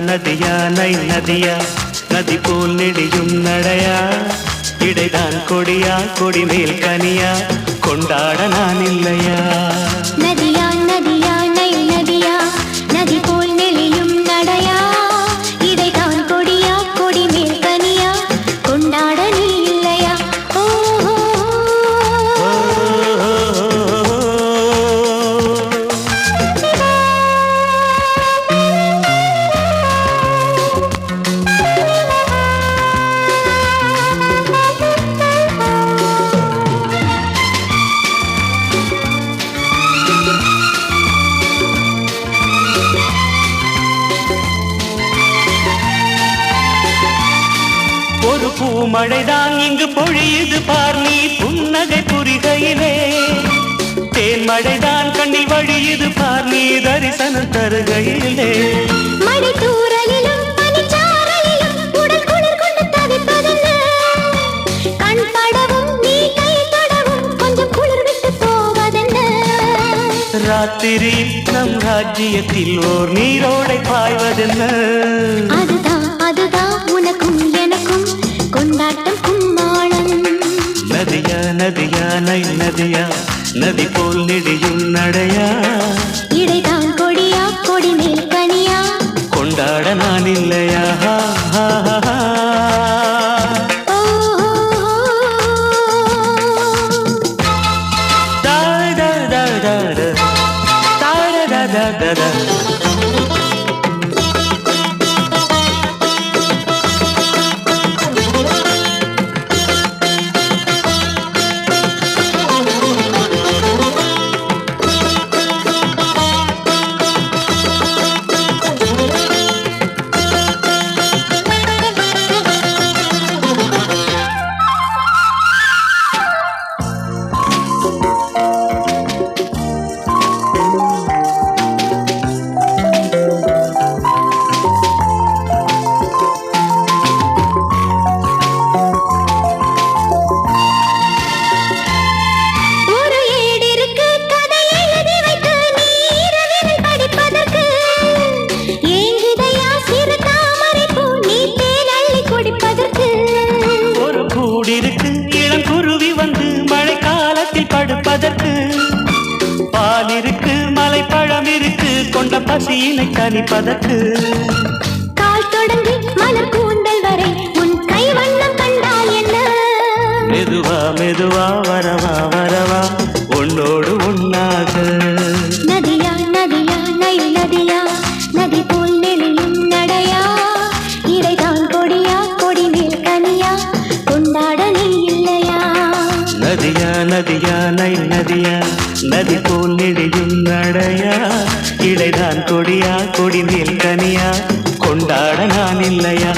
நதியா நை நதியா நதி போல் நெடியும் நடையா இடைதான் கொடியா கொடி மேல் கனியா கொண்டாட நான் இல்லையா நதியா நதியா நை நதியா நதி போல் நெளியும் நடையா இடைதான் கொடியா கொடி மேல் கனியா கொண்டாட நீ இல்லையா ஒரு பூமழைதான் இங்கு பொழியுது பார் நீ புன்னகை புரிகையிலே தேன்மழைதான் கண்ணில் வழியுது பார் நீ தரிசனம் தருகையிலே மழை தூறலிலும் பனிச்சாரலிலும் உடல் குளிர் கொண்டு தவிப்பதென்ன கண் படவும் நீ கை தொடவும் கொஞ்சம் குளிர் விட்டு போவதென்ன ராத்திரி நம் ராஜ்யத்தில் ஓர் நீரோடை பாய்வதென்ன அதுதான் அதுதான் உனக்கும் எனக்கும் கொண்டாட்டம் கும்மாளம் நதியா நதியா நை நதியா நதி போல் நெடியும் நடையா இடைதான் கொடியா கொடி மேல் கனியா கொண்டாட நான் இல்லையா ஓ da da da da da da da da da ஒரு ஏடிருக்கு கதை எழுதி வைத்து நீ இரவில் படிப்பதற்கு ஏங்குதையா சிறு தாமரை பூ நீ தேன் அள்ளி குடிப்பதற்கு ஒரு கூடிருக்கு இளம் குருவி வந்து மழைக்காலத்தில் படுப்பதற்கு பால் இருக்கு மலைப்பழம் இருக்கு கொண்ட பசியினை தணிப்பதற்கு கால் தொடங்கி மலர் கூந்தல் வரை உன் கை வண்ணம் கண்டால் என்ன மெதுவா மெதுவா வரவா வரவா உன்னோடு உன்னாக நதியா நதியா நை நதியா நதி போல் நெளியும் நடையா இடைதான் கொடியா கொடி மேல் கனியா கொண்டாட நீ இல்லையா நதியா நதியா நை நதியா நதி போல் நெடியும் நடையா இடைதான் கொடியா கொடி மேல் கனியா கொண்டாட நான் இல்லையா